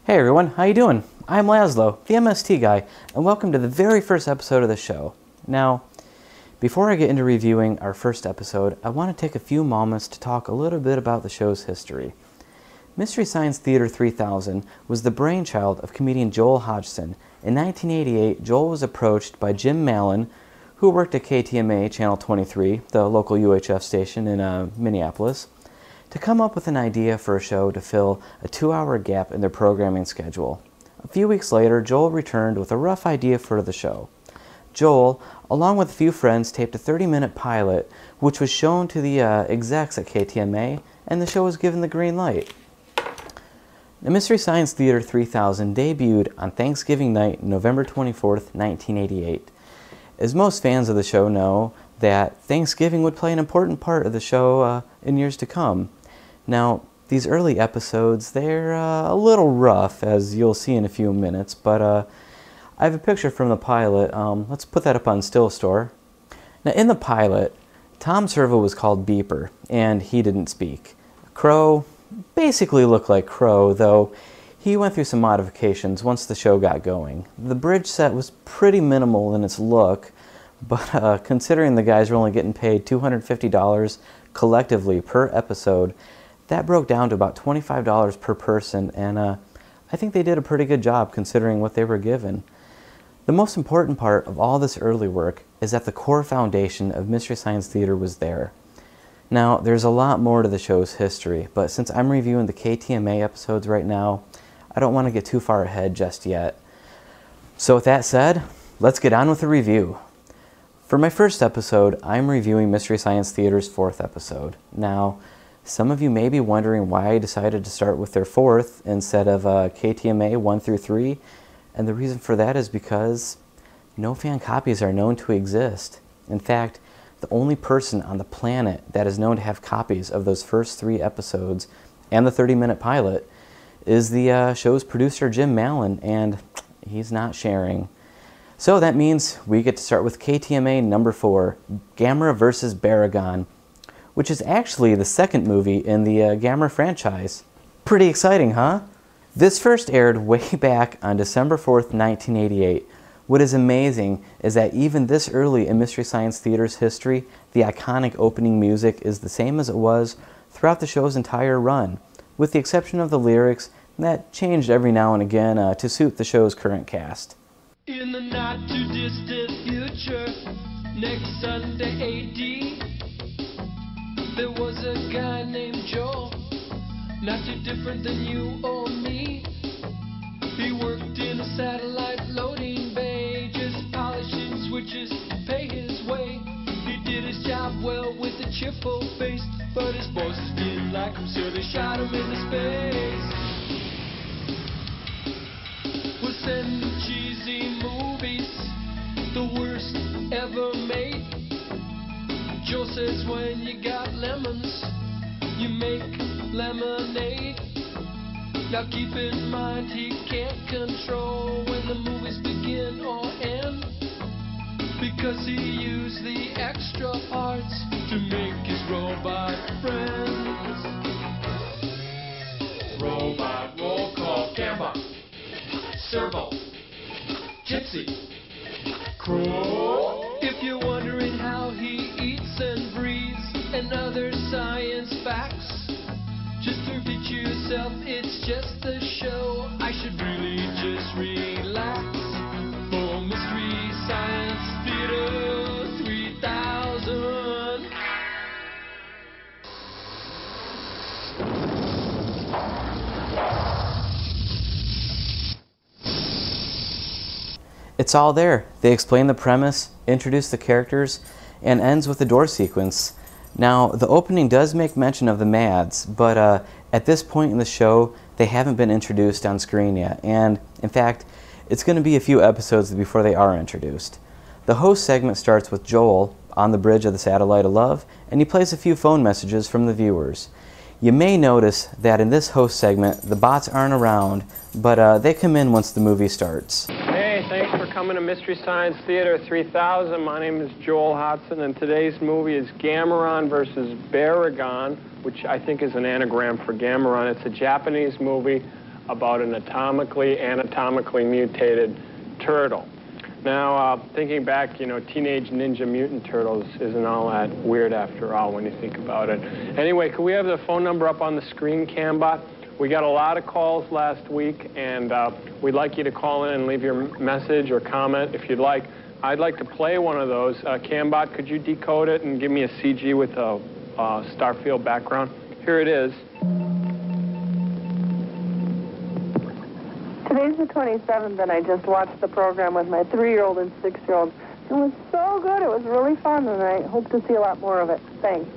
Hey everyone, how you doing? I'm Lazlow, the MST Guy, and welcome to the very first episode of the show. Now, before I get into reviewing our first episode, I want to take a few moments to talk a little bit about the show's history. Mystery Science Theater 3000 was the brainchild of comedian Joel Hodgson. In 1988, Joel was approached by Jim Mallon, who worked at KTMA Channel 23, the local UHF station in Minneapolis, to come up with an idea for a show to fill a 2-hour gap in their programming schedule. A few weeks later, Joel returned with a rough idea for the show. Joel, along with a few friends, taped a 30-minute pilot, which was shown to the execs at KTMA, and the show was given the green light. The Mystery Science Theater 3000 debuted on Thanksgiving night, November 24th, 1988. As most fans of the show know, that Thanksgiving would play an important part of the show in years to come. Now, these early episodes, they're a little rough, as you'll see in a few minutes, but I have a picture from the pilot. Let's put that up on Still Store. Now, in the pilot, Tom Servo was called Beeper, and he didn't speak. Crow basically looked like Crow, though he went through some modifications once the show got going. The bridge set was pretty minimal in its look, but considering the guys were only getting paid $250 collectively per episode, that broke down to about $25 per person, and I think they did a pretty good job considering what they were given. The most important part of all this early work is that the core foundation of Mystery Science Theater was there. Now, there's a lot more to the show's history, but since I'm reviewing the KTMA episodes right now, I don't want to get too far ahead just yet. So with that said, let's get on with the review. For my first episode, I'm reviewing Mystery Science Theater's 4th episode. Now, some of you may be wondering why I decided to start with their 4th instead of KTMA 1 through 3, and the reason for that is because no fan copies are known to exist. In fact, the only person on the planet that is known to have copies of those first 3 episodes and the 30-minute pilot is the show's producer Jim Mallon, and he's not sharing. So that means we get to start with KTMA number 4, Gamera vs. Barugon, which is actually the second movie in the Gamera franchise. Pretty exciting, huh? This first aired way back on December 4th, 1988. What is amazing is that even this early in Mystery Science Theater's history, the iconic opening music is the same as it was throughout the show's entire run, with the exception of the lyrics that changed every now and again to suit the show's current cast. In the not too distant future, next Sunday AD, there was a guy named Joel, not too different than you or me. He worked in a satellite loading bay, just polishing switches to pay his way. He did his job well with a cheerful face, but his bosses didn't like him, so they shot him into space. We're sending cheesy movies, the worst ever made. Joe says when you got lemons, you make lemonade. Now keep in mind he can't control when the movies begin or end, because he used the extra parts to make his robot friends. Robot roll call, Gamera, Servo, Gypsy, Crow. If you're wondering how he eats and breathes and other science facts, just repeat yourself, it's just a show. I should really just relax. For Mystery Science Theater 3000. It's all there. They explain the premise, introduce the characters, and ends with the door sequence. Now, the opening does make mention of the Mads, but at this point in the show, they haven't been introduced on screen yet, and in fact, it's going to be a few episodes before they are introduced. The host segment starts with Joel on the bridge of the Satellite of Love, and he plays a few phone messages from the viewers. You may notice that in this host segment, the bots aren't around, but they come in once the movie starts. Hey, thanks for coming to Mystery Science Theater 3000. My name is Joel Hodgson, and today's movie is Gamera versus Barugon, which I think is an anagram for Gameron. It's a Japanese movie about an anatomically mutated turtle. Now, thinking back, you know, Teenage Ninja Mutant Turtles isn't all that weird after all when you think about it. Anyway, could we have the phone number up on the screen, Cambot? We got a lot of calls last week, and we'd like you to call in and leave your message or comment if you'd like. I'd like to play one of those. Cambot, could you decode it and give me a CG with a Starfield background? Here it is. Today's the 27th, and I just watched the program with my 3-year-old and 6-year-old. It was so good. It was really fun, and I hope to see a lot more of it. Thanks.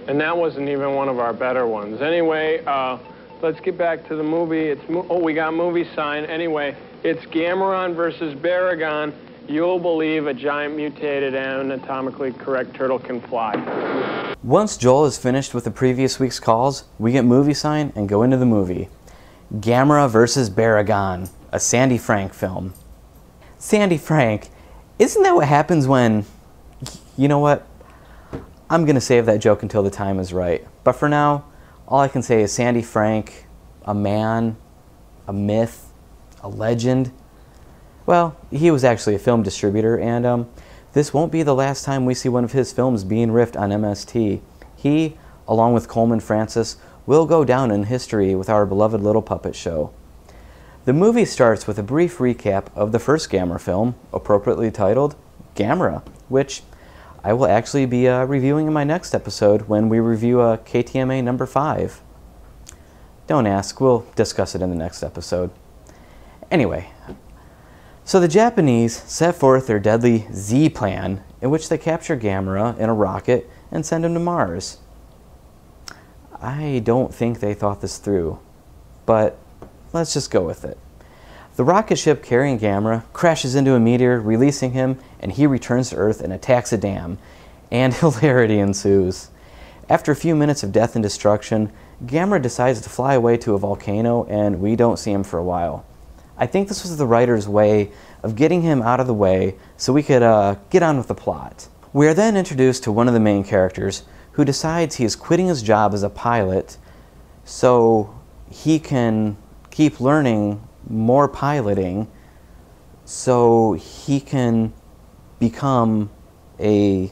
And that wasn't even one of our better ones. Anyway, let's get back to the movie. We got movie sign. Anyway, it's Gamera versus Barugon. You'll believe a giant mutated anatomically correct turtle can fly. Once Joel is finished with the previous week's calls, we get movie sign and go into the movie. Gamera versus Barugon, a Sandy Frank film. Sandy Frank, isn't that what happens when... You know what? I'm going to save that joke until the time is right. But for now, all I can say is Sandy Frank, a man, a myth, a legend. Well, he was actually a film distributor, and this won't be the last time we see one of his films being riffed on MST. He, along with Coleman Francis, will go down in history with our beloved little puppet show. The movie starts with a brief recap of the first Gamera film, appropriately titled Gamera, which I will actually be reviewing in my next episode when we review KTMA number 5. Don't ask, we'll discuss it in the next episode. Anyway, so the Japanese set forth their deadly Z plan, in which they capture Gamera in a rocket and send him to Mars. I don't think they thought this through, but let's just go with it. The rocket ship carrying Gamera crashes into a meteor, releasing him, and he returns to Earth and attacks a dam, and hilarity ensues. After a few minutes of death and destruction, Gamera decides to fly away to a volcano, and we don't see him for a while. I think this was the writer's way of getting him out of the way so we could get on with the plot. We are then introduced to one of the main characters, who decides he is quitting his job as a pilot so he can keep learning more piloting so he can become a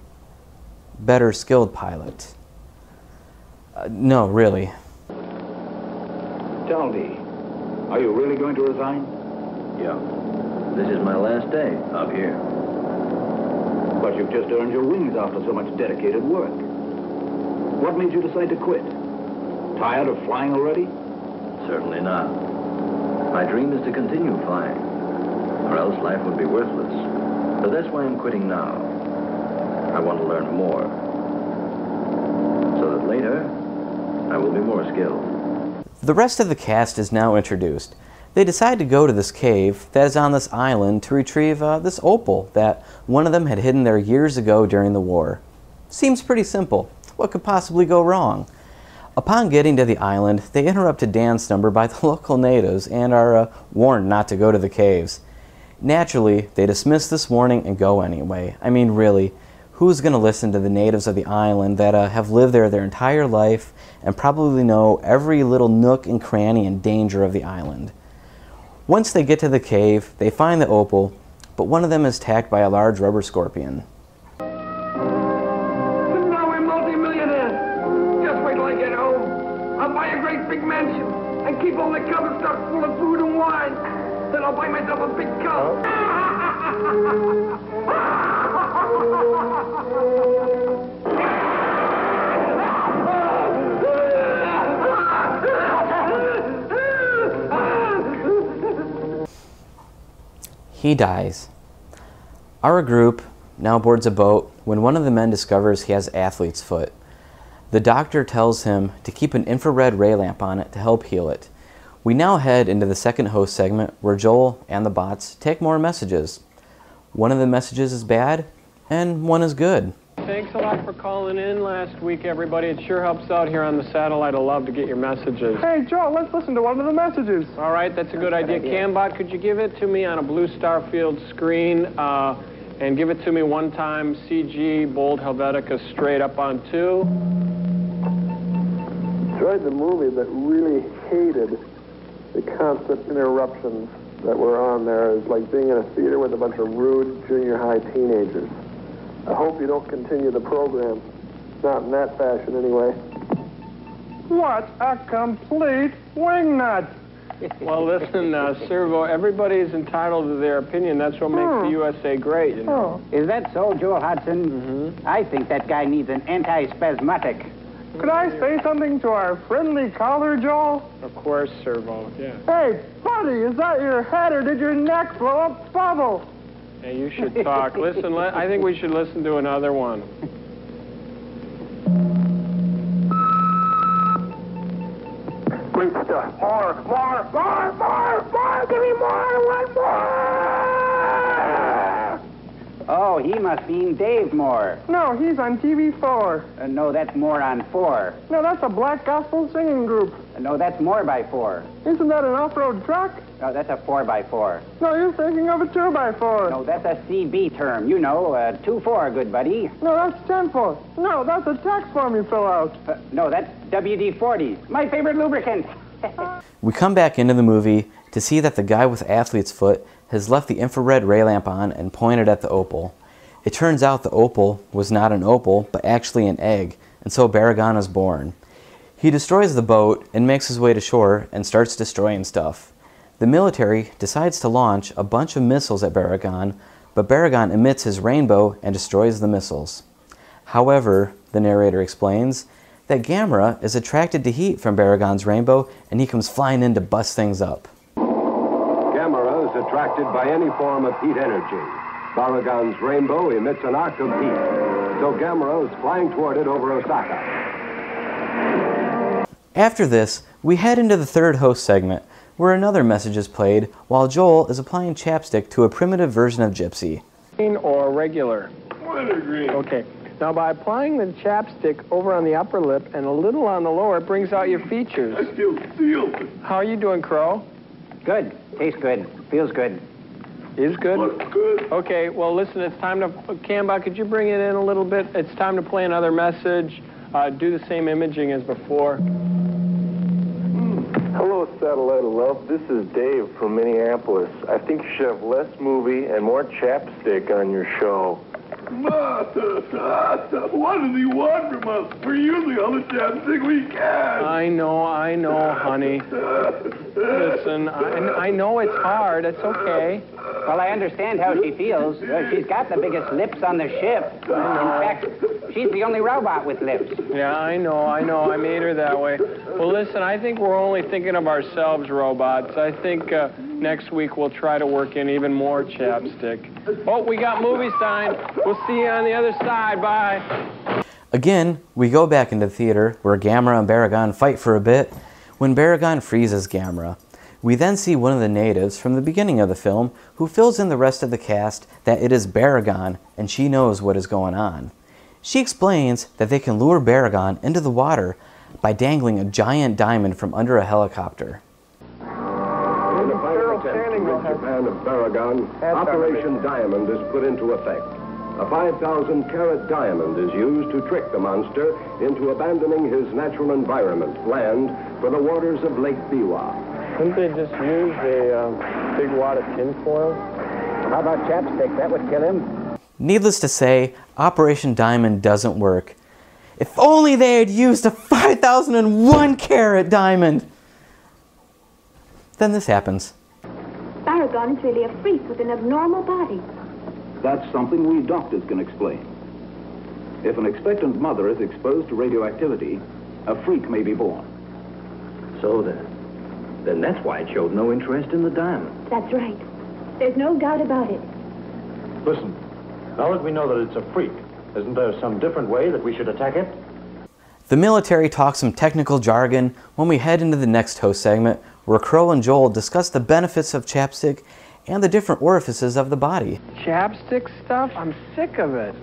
better skilled pilot. No, really. Tell me, are you really going to resign? Yeah. This is my last day up here. But you've just earned your wings after so much dedicated work. What made you decide to quit? Tired of flying already? Certainly not. My dream is to continue flying, or else life would be worthless. But that's why I'm quitting now. I want to learn more, so that later, I will be more skilled. The rest of the cast is now introduced. They decide to go to this cave that is on this island to retrieve this opal that one of them had hidden there years ago during the war. Seems pretty simple. What could possibly go wrong? Upon getting to the island, they interrupt a dance number by the local natives and are warned not to go to the caves. Naturally, they dismiss this warning and go anyway. I mean, really, who's going to listen to the natives of the island that have lived there their entire life and probably know every little nook and cranny and danger of the island? Once they get to the cave, they find the opal, but one of them is attacked by a large rubber scorpion. Mansion and keep all the cupboards stuffed full of food and wine. Then I'll buy myself a big cup. He dies. Our group now boards a boat when one of the men discovers he has athlete's foot. The doctor tells him to keep an infrared ray lamp on it to help heal it. We now head into the second host segment where Joel and the bots take more messages. One of the messages is bad, and one is good. Thanks a lot for calling in last week, everybody. It sure helps out here on the satellite. I love to get your messages. Hey, Joe, let's listen to one of the messages. All right, that's a good idea. Cambot, could you give it to me on a blue Starfield screen? And give it to me one time, CG, bold Helvetica, straight up on 2. enjoyed the movie but really hated the constant interruptions that were on there. It's like being in a theater with a bunch of rude junior high teenagers. I hope you don't continue the program. Not in that fashion, anyway. What a complete wingnut! Well, listen, Servo, everybody's entitled to their opinion. That's what makes the USA great, you know. Is that so, Joel Hudson? I think that guy needs an anti-spasmodic. Could I say something to our friendly caller, Joel? Of course, Servo, yeah. Hey, buddy, is that your head or did your neck blow up bubble? Hey, you should talk. Listen, I think we should listen to another one. Great stuff. More, give me more, one more! Oh, he must mean Dave Moore. No, he's on TV4. No, that's Moore on 4. No, that's a black gospel singing group. No, that's More by 4. Isn't that an off-road truck? No, that's a 4x4. No, you're thinking of a 2x4. No, that's a CB term. You know, 2-4, good buddy. No, that's 10-4. No, that's a tax form you fill out. No, that's WD-40. My favorite lubricant. We come back into the movie to see that the guy with athlete's foot has left the infrared ray lamp on and pointed at the opal. It turns out the opal was not an opal, but actually an egg, and so Barugon is born. He destroys the boat and makes his way to shore and starts destroying stuff. The military decides to launch a bunch of missiles at Barugon, but Barugon emits his rainbow and destroys the missiles. However, the narrator explains that Gamera is attracted to heat from Barugon's rainbow and he comes flying in to bust things up. Gamera is attracted by any form of heat energy. Barugon's rainbow emits an arc of heat, so Gamera is flying toward it over Osaka. After this, we head into the third host segment, where another message is played while Joel is applying chapstick to a primitive version of Gypsy. Green or regular? Wintergreen. Okay. Now, by applying the chapstick over on the upper lip and a little on the lower, it brings out your features. I feel sealed. How are you doing, Crow? Good. Tastes good. Feels good. Is good? Looks good. Okay, well, listen, it's time to... Camba, could you bring it in a little bit? It's time to play another message. Do the same imaging as before. Hello, Satellite of Love. This is Dave from Minneapolis. I think you should have less movie and more chapstick on your show. What does he want from us? We're using all the chapstick we can. I know, honey. Listen, I know it's hard. It's okay. Well, I understand how she feels. She's got the biggest lips on the ship. In fact, she's the only robot with lips. Yeah, I know. I made her that way. Well, listen, I think we're only thinking of ourselves, robots. I think next week we'll try to work in even more chapstick. Oh, we got movie sign. We'll see you on the other side. Bye. Again, we go back into the theater where Gamera and Barugon fight for a bit when Barugon freezes Gamera. We then see one of the natives from the beginning of the film who fills in the rest of the cast that it is Barugon and she knows what is going on. She explains that they can lure Barugon into the water by dangling a giant diamond from under a helicopter. In the final attempt to rid Japan of Barugon, Operation Diamond is put into effect. A 5,000-carat diamond is used to trick the monster into abandoning his natural environment, land, for the waters of Lake Biwa. Couldn't they just use a big wad of tinfoil? How about chapstick? That would kill him. Needless to say, Operation Diamond doesn't work. If only they had used a 5,001-carat diamond! Then this happens. Barugon is really a freak with an abnormal body. That's something we doctors can explain. If an expectant mother is exposed to radioactivity, a freak may be born. So then that's why it showed no interest in the diamond. That's right. There's no doubt about it. Listen, now that we know that it's a freak, isn't there some different way that we should attack it? The military talks some technical jargon when we head into the next host segment where Crow and Joel discuss the benefits of chapstick and the different orifices of the body. Chapstick stuff? I'm sick of it.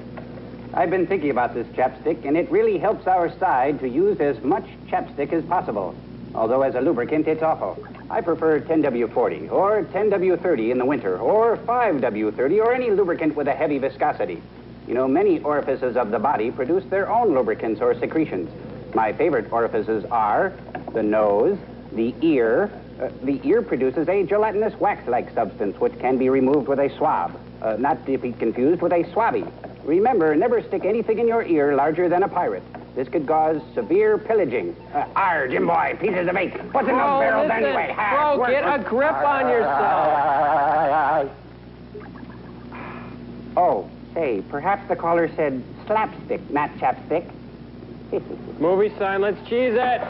I've been thinking about this chapstick, and it really helps our side to use as much chapstick as possible. Although as a lubricant, it's awful. I prefer 10W40 or 10W30 in the winter, or 5W30 or any lubricant with a heavy viscosity. You know, many orifices of the body produce their own lubricants or secretions. My favorite orifices are the nose, the ear. The ear produces a gelatinous wax-like substance which can be removed with a swab, not to be confused with a swabby. Remember, never stick anything in your ear larger than a pirate. This could cause severe pillaging. Jim boy, pieces of bait. What's in those barrels anyway? Bro, get a grip on yourself. Oh, say, perhaps the caller said slapstick, not chapstick. Movie sign, let's cheese it.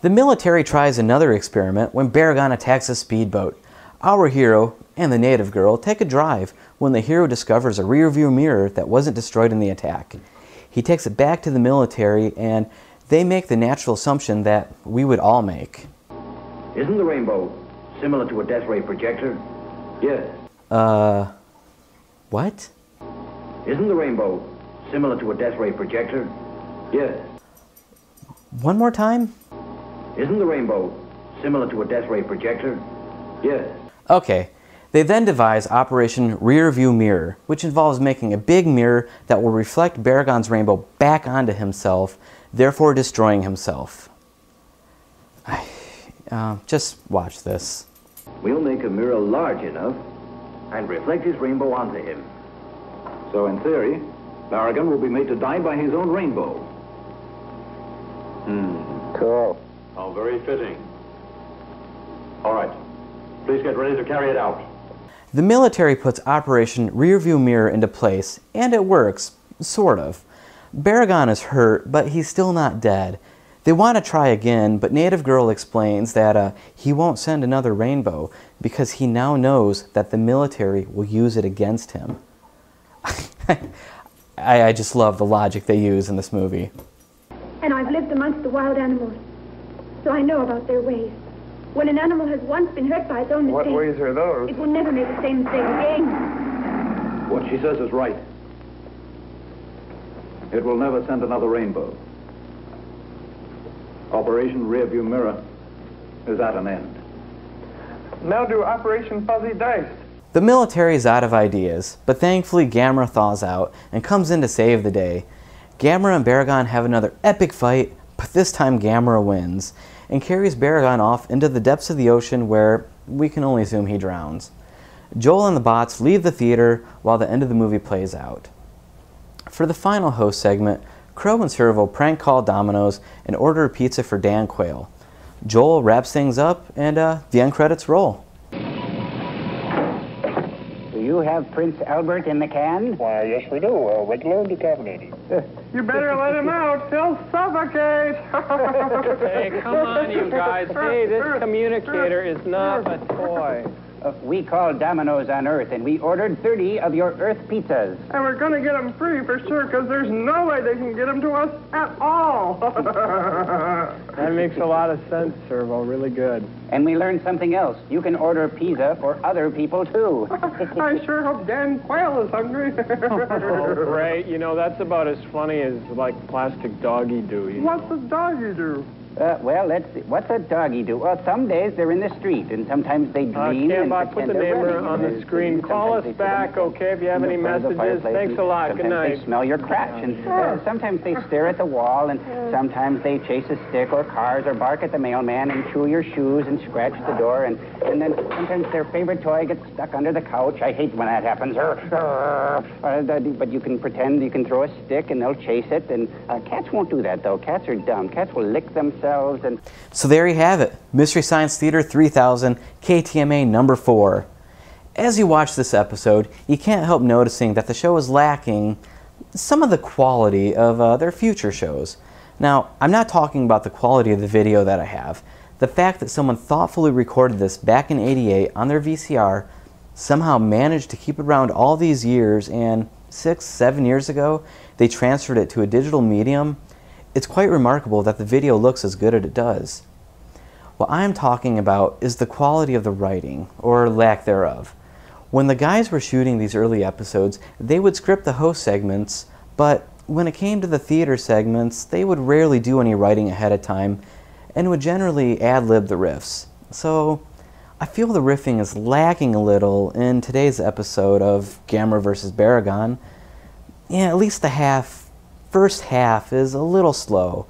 The military tries another experiment when Barugon attacks a speedboat. Our hero and the native girl take a drive when the hero discovers a rearview mirror that wasn't destroyed in the attack. He takes it back to the military and they make the natural assumption that we would all make. Isn't the rainbow similar to a death ray projector? Yes. What? Isn't the rainbow similar to a death ray projector? Yes. One more time? Isn't the rainbow similar to a death ray projector? Yes. Okay. They then devise Operation Rearview Mirror, which involves making a big mirror that will reflect Barugon's rainbow back onto himself, therefore destroying himself. Just watch this. We'll make a mirror large enough and reflect his rainbow onto him. So in theory, Barugon will be made to die by his own rainbow. Cool. How very fitting. All right. Please get ready to carry it out. The military puts Operation Rearview Mirror into place, and it works, sort of. Barugon is hurt, but he's still not dead. They want to try again, but Native Girl explains that he won't send another rainbow because he now knows that the military will use it against him. I just love the logic they use in this movie. And I've lived amongst the wild animals, so I know about their ways. When an animal has once been hurt by its own mistake, What ways are those? it will never make the same mistake again. What she says is right. It will never send another rainbow. Operation Rearview Mirror is at an end. Now do Operation Fuzzy Dice. The military is out of ideas, but thankfully Gamera thaws out and comes in to save the day. Gamera and Barugon have another epic fight, but this time Gamera wins, and carries Barugon off into the depths of the ocean where we can only assume he drowns. Joel and the bots leave the theater while the end of the movie plays out. For the final host segment, Crow and Servo prank call Domino's and order a pizza for Dan Quayle. Joel wraps things up and the end credits roll. Do you have Prince Albert in the can? Why, yes, we do. Regular and decaffeinated. You better let him out. He'll suffocate. Hey, come on, you guys. Hey, this communicator is not a toy. We called Domino's on Earth, and we ordered 30 of your Earth pizzas. And we're going to get them free for sure, because there's no way they can get them to us at all. That makes a lot of sense, Servo. Really good. And we learned something else. You can order pizza for other people, too. I sure hope Dan Quayle is hungry. Oh, great. You know, that's about as funny as, like, plastic doggy do. What's the doggy do? Well, let's see. What's a doggy do? Well, some days they're in the street, and sometimes they dream and Cambot, put pretend the they're name running. on the screen. Call us back, okay, if you have any messages. Thanks a lot. Good night. Sometimes they smell your crotch, and sometimes they stare at the wall, and sometimes they chase a stick or cars or bark at the mailman and chew your shoes and scratch the door, and then sometimes their favorite toy gets stuck under the couch. I hate when that happens. But you can pretend you can throw a stick, and they'll chase it, and cats won't do that, though. Cats are dumb. Cats will lick themselves. And so there you have it, Mystery Science Theater 3000, KTMA number 4. As you watch this episode, you can't help noticing that the show is lacking some of the quality of their future shows. Now, I'm not talking about the quality of the video that I have. The fact that someone thoughtfully recorded this back in '88 on their VCR, somehow managed to keep it around all these years, and 6-7 years ago, they transferred it to a digital medium. It's quite remarkable that the video looks as good as it does. What I'm talking about is the quality of the writing, or lack thereof. When the guys were shooting these early episodes, they would script the host segments, but when it came to the theater segments, they would rarely do any writing ahead of time, and would generally ad-lib the riffs. So, I feel the riffing is lacking a little in today's episode of Gamera vs. Barugon. Yeah, at least the half first half is a little slow.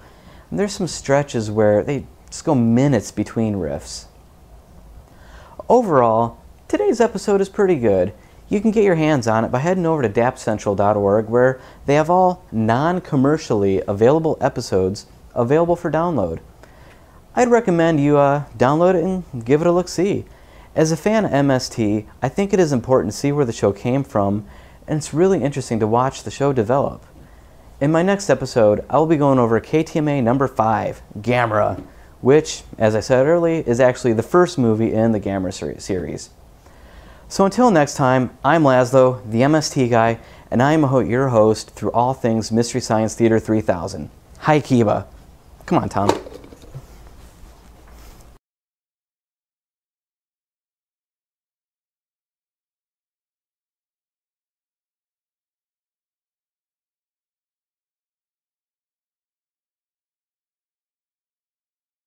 And there's some stretches where they just go minutes between riffs. Overall, today's episode is pretty good. You can get your hands on it by heading over to dapcentral.org, where they have all non-commercially available episodes available for download. I'd recommend you download it and give it a look-see. As a fan of MST, I think it is important to see where the show came from, and it's really interesting to watch the show develop. In my next episode, I will be going over KTMA number 5, Gamera, which, as I said earlier, is actually the first movie in the Gamera series. So until next time, I'm Lazlow, the MST Guy, and I am your host through all things Mystery Science Theater 3000. Hi, Kiba. Come on, Tom.